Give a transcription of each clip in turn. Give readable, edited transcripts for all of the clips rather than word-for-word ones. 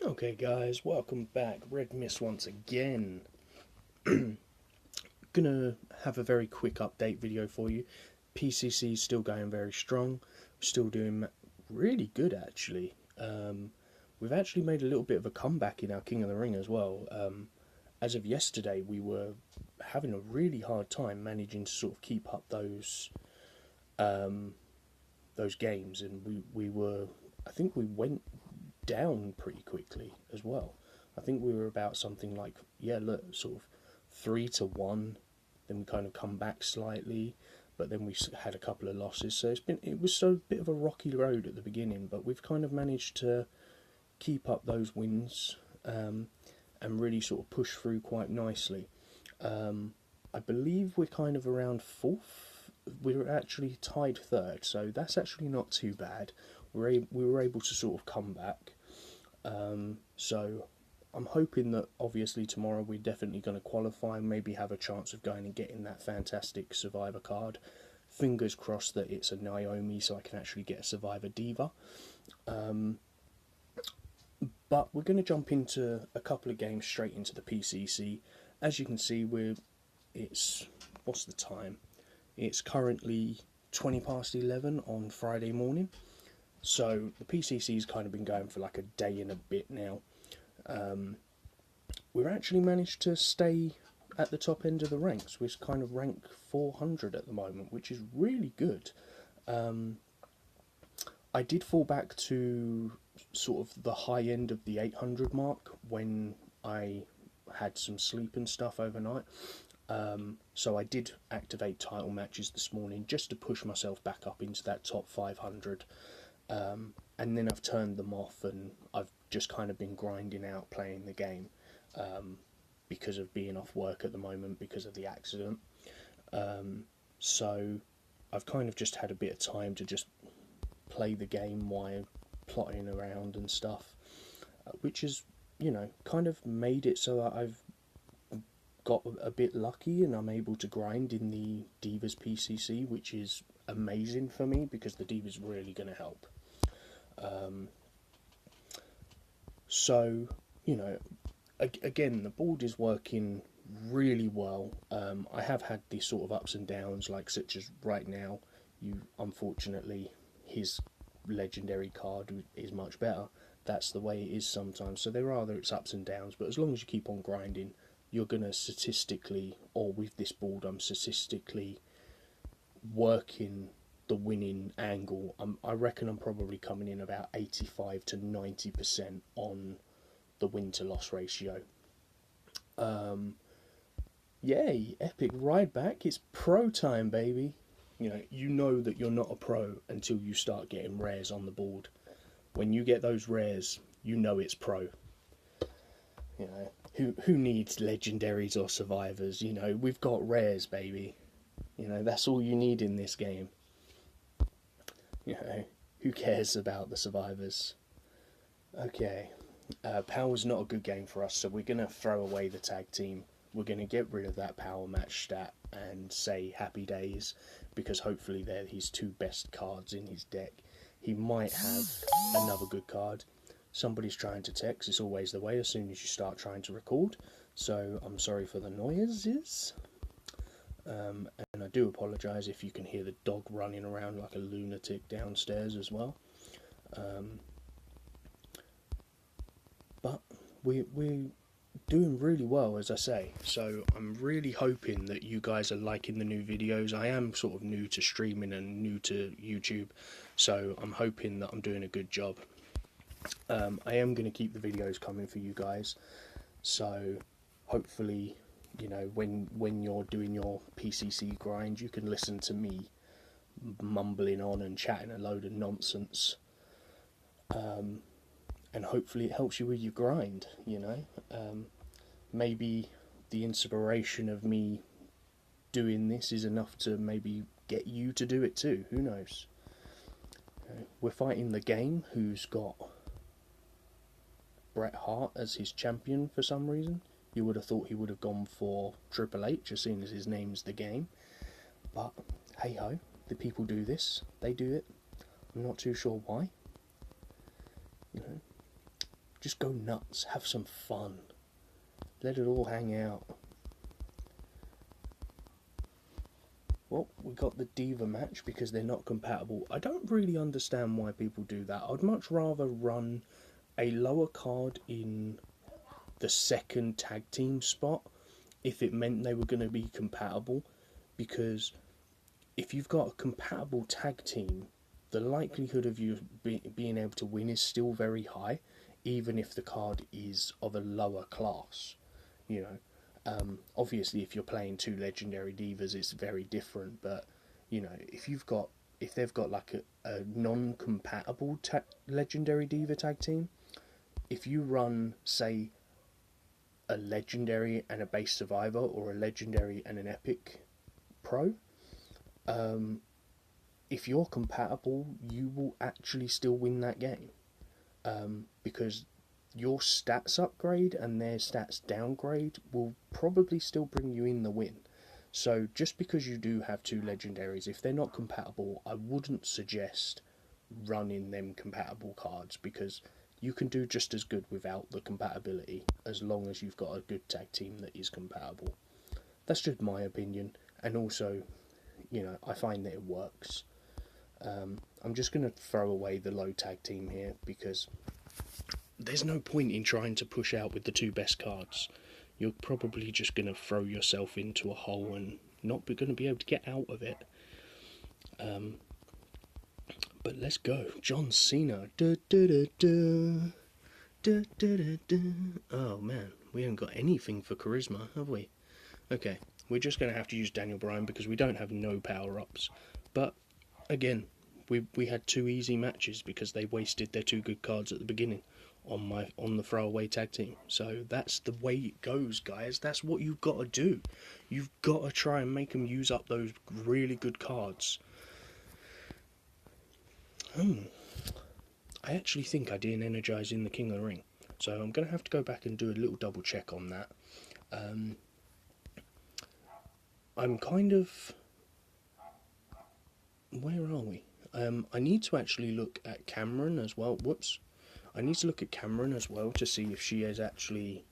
Okay guys, welcome back. Redmissed once again. Gonna have a very quick update video for you. PCC is still going very strong. We're still doing really good actually. We've actually made a little bit of a comeback in our King of the Ring as well. As of yesterday, we were having a really hard time managing to sort of keep up those games, and we were. I think we went down pretty quickly as well. I think we were about something like, sort of 3-1. Then we kind of come back slightly, but then we had a couple of losses. So it was a bit of a rocky road at the beginning, but we've kind of managed to keep up those wins and really sort of push through quite nicely. I believe we're kind of around fourth. We were actually tied third, so that's actually not too bad. We were able to sort of come back. So I'm hoping that obviously tomorrow we're definitely going to qualify and maybe have a chance of going and getting that fantastic Survivor card. Fingers crossed that it's a Naomi so I can actually get a Survivor Diva. But we're going to jump into a couple of games straight into the PCC. As you can see, what's the time? It's currently 11 on Friday morning. So the PCC's kind of been going for like a day and a bit now. We've actually managed to stay at the top end of the ranks. We're kind of rank 400 at the moment, which is really good. I did fall back to sort of the high end of the 800 mark when I had some sleep and stuff overnight. So I did activate title matches this morning just to push myself back up into that top 500. And then I've turned them off and I've just kind of been grinding out playing the game because of being off work at the moment because of the accident. So I've kind of just had a bit of time to just play the game while plotting around and stuff, which has, kind of made it so that I've got a bit lucky and I'm able to grind in the Divas PCC, which is amazing for me because the Divas really going to help. So, again, the board is working really well. I have had these sort of ups and downs, such as right now, unfortunately, his legendary card is much better. That's the way it is sometimes. So there are its ups and downs, but as long as you keep on grinding, you're going to statistically, or with this board, I'm statistically working the winning angle. I reckon I'm probably coming in about 85 to 90% on the win to loss ratio. Yay, epic ride back. It's pro time, baby. You know that you're not a pro until you start getting rares on the board. When you get those rares, you know it's pro. Who needs legendaries or survivors? We've got rares, baby. That's all you need in this game. Who cares about the survivors? Okay, power's not a good game for us, so we're going to throw away the tag team. We're going to get rid of that power match stat and say happy days, because hopefully they're his two best cards in his deck. He might have another good card. Somebody's trying to text. It's always the way as soon as you start trying to record, so I'm sorry for the noises. And I do apologise if you can hear the dog running around like a lunatic downstairs as well. But we're doing really well, as I say, so I'm really hoping that you guys are liking the new videos. I am sort of new to streaming and new to YouTube, so I'm hoping that I'm doing a good job. I am going to keep the videos coming for you guys, so hopefully when you're doing your PCC grind, you can listen to me mumbling on and chatting a load of nonsense, and hopefully it helps you with your grind. Maybe the inspiration of me doing this is enough to maybe get you to do it too. Who knows? We're fighting the Game, who's got Bret Hart as his champion for some reason. You would have thought he would have gone for Triple H, as soon as his name's the Game. But, hey-ho, the people do this. They do it. I'm not too sure why. Just go nuts, have some fun, let it all hang out. Well, we got the Diva match because they're not compatible. I don't really understand why people do that. I'd much rather run a lower card in the second tag team spot if it meant they were going to be compatible, because if you've got a compatible tag team, the likelihood of you being able to win is still very high, even if the card is of a lower class, you know. Obviously, if you're playing two legendary divas, it's very different. But you know, if they've got like a non-compatible legendary diva tag team, if you run, say, a legendary and a base survivor, or a legendary and an epic pro, if you're compatible, you will actually still win that game, because your stats upgrade and their stats downgrade will probably still bring you in the win. So just because you do have two legendaries, if they're not compatible, I wouldn't suggest running them compatible cards, because you can do just as good without the compatibility, as long as you've got a good tag team that is compatible. That's just my opinion, and also, you know, I find that it works. I'm just going to throw away the low tag team here, because there's no point in trying to push out with the two best cards. You're probably just going to throw yourself into a hole and not be going to be able to get out of it. But let's go. John Cena. Oh man, we haven't got anything for charisma, have we? Okay, we're just going to have to use Daniel Bryan because we don't have no power-ups. But again, we had two easy matches because they wasted their two good cards at the beginning on the throwaway tag team. So that's the way it goes, guys. That's what you've got to do. You've got to try and make them use up those really good cards. I actually think I didn't energize in the King of the Ring, so I'm going to have to go back and do a little double check on that. I'm kind of... Where are we? I need to actually look at Cameron as well. Whoops. I need to look at Cameron as well to see if she has actually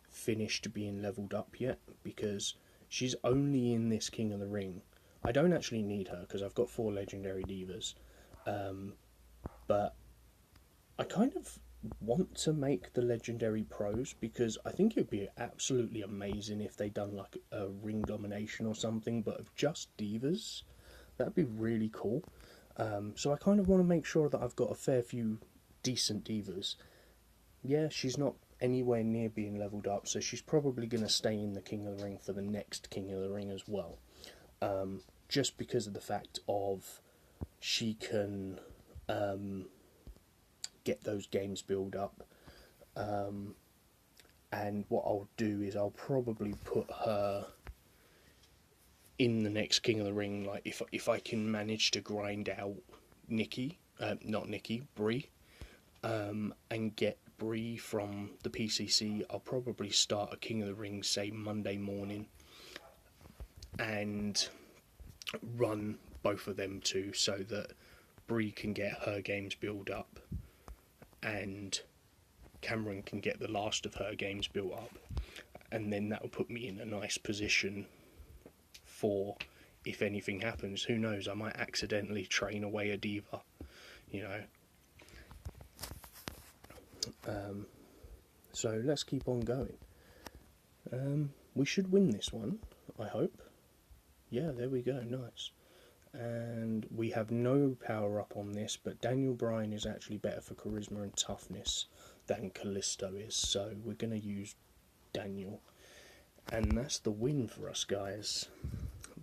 finished being leveled up yet, because she's only in this King of the Ring. I don't actually need her because I've got 4 legendary divas, but I kind of want to make the legendary pros, because I think it would be absolutely amazing if they done like a ring domination or something, but of just divas. That'd be really cool. So I kind of want to make sure that I've got a fair few decent divas. Yeah, she's not anywhere near being leveled up, so she's probably going to stay in the King of the Ring for the next King of the Ring as well. Just because of the fact of she can get those games build up. And what I'll do is I'll probably put her in the next King of the Ring. Like if I can manage to grind out Brie, and get Brie from the PCC, I'll probably start a King of the Ring, say Monday morning, and run both of them too, so that Brie can get her games build up and Cameron can get the last of her games built up, and then that will put me in a nice position for if anything happens. Who knows, I might accidentally train away a diva, you know. So let's keep on going. We should win this one, I hope. Yeah, there we go, nice. And we have no power up on this, but Daniel Bryan is actually better for charisma and toughness than Callisto is, so we're going to use Daniel. And that's the win for us, guys.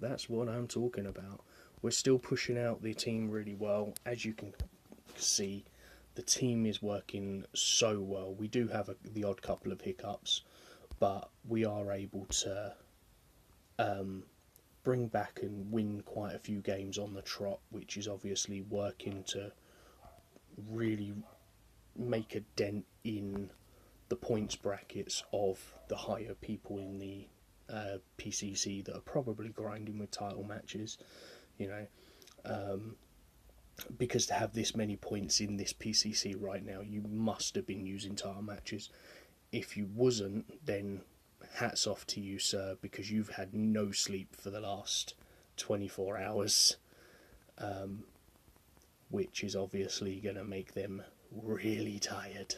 That's what I'm talking about. We're still pushing out the team really well. As you can see, the team is working so well. We do have the odd couple of hiccups, but we are able to bring back and win quite a few games on the trot, which is obviously working to really make a dent in the points brackets of the higher people in the PCC that are probably grinding with title matches, you know. because to have this many points in this PCC right now, you must have been using title matches. If you wasn't, then hats off to you, sir, because you've had no sleep for the last 24 hours, which is obviously going to make them really tired.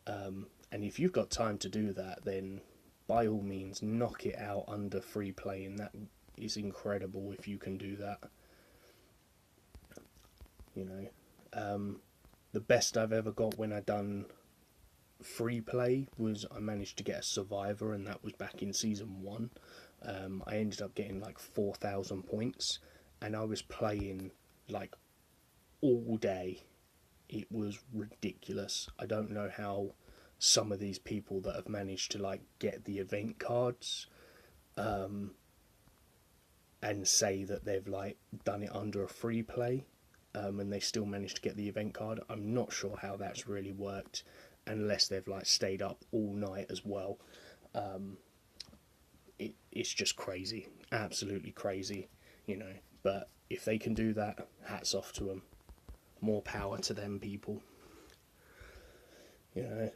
And if you've got time to do that, then by all means knock it out under free play, and that is incredible if you can do that. You know, the best I've ever got when I done free play was I managed to get a survivor, and that was back in season 1. I ended up getting like 4,000 points, and I was playing like all day. It was ridiculous. I don't know how some of these people that have managed to like get the event cards and say that they've like done it under a free play, and they still managed to get the event card. I'm not sure how that's really worked, unless they've like stayed up all night as well. It's just crazy, absolutely crazy, you know. But if they can do that, hats off to them. More power to them people. You know,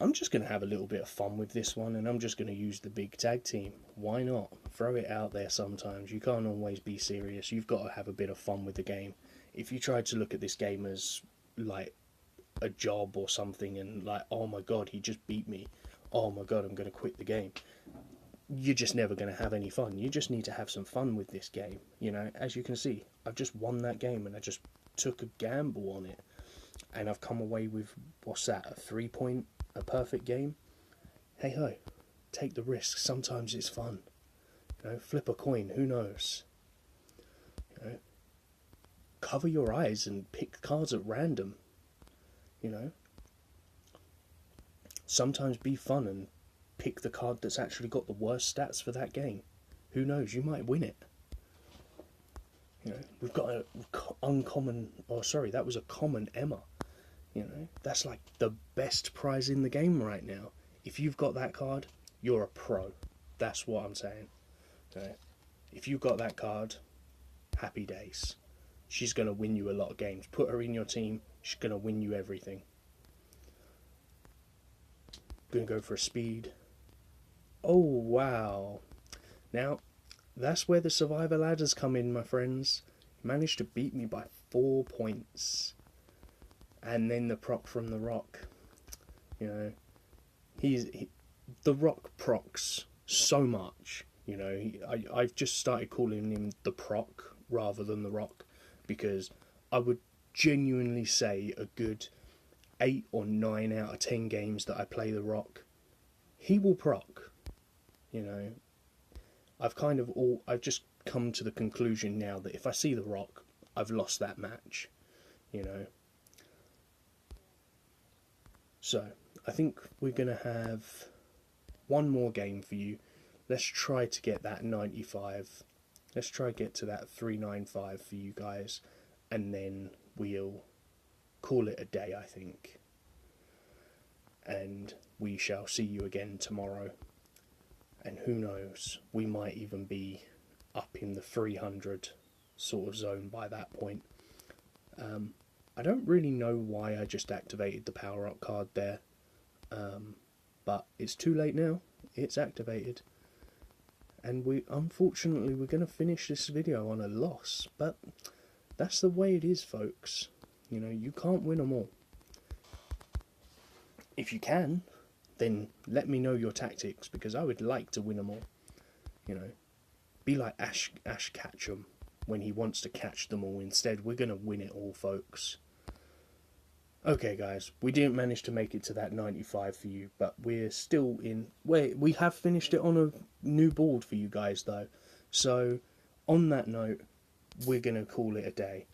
I'm just going to have a little bit of fun with this one, and I'm just going to use the big tag team. Why not? Throw it out there sometimes. You can't always be serious. You've got to have a bit of fun with the game. If you try to look at this game as like a job or something, and like, oh my god, he just beat me, oh my god, I'm going to quit the game, you're just never going to have any fun. You just need to have some fun with this game. You know, as you can see, I've just won that game, and I just took a gamble on it, and I've come away with, what's that, a 3-point, a perfect game. Hey ho, take the risk. Sometimes it's fun. You know, flip a coin, who knows? You know, cover your eyes and pick cards at random. You know, sometimes be fun and pick the card that's actually got the worst stats for that game. Who knows, you might win it. You know, we've got a uncommon, oh sorry, that was a common Emma. You know, that's like the best prize in the game right now. If you've got that card, you're a pro. That's what I'm saying. Okay? If you've got that card, happy days. She's going to win you a lot of games. Put her in your team, she's going to win you everything. Going to go for a speed. Oh, wow. Now, that's where the survivor ladders come in, my friends. He managed to beat me by 4 points. And then the proc from The Rock. You know, The Rock procs so much. You know, I've just started calling him The Proc rather than The Rock, because I would genuinely say a good 8 or 9 out of 10 games that I play The Rock, he will proc. You know, I've just come to the conclusion now that if I see The Rock, I've lost that match. You know. So, I think we're going to have one more game for you. Let's try to get that 95. Let's try to get to that 395 for you guys. And then we'll call it a day, I think. And we shall see you again tomorrow. And who knows, we might even be up in the 300 sort of zone by that point. I don't really know why I just activated the power-up card there, but it's too late now. It's activated, and unfortunately we're going to finish this video on a loss, but that's the way it is, folks. You know, you can't win them all. If you can, then let me know your tactics, because I would like to win them all. You know, be like Ash Ketchum when he wants to catch them all. Instead, we're going to win it all, folks. Okay, guys, we didn't manage to make it to that 95 for you, but we're still in... We have finished it on a new board for you guys, though. So, on that note, we're going to call it a day.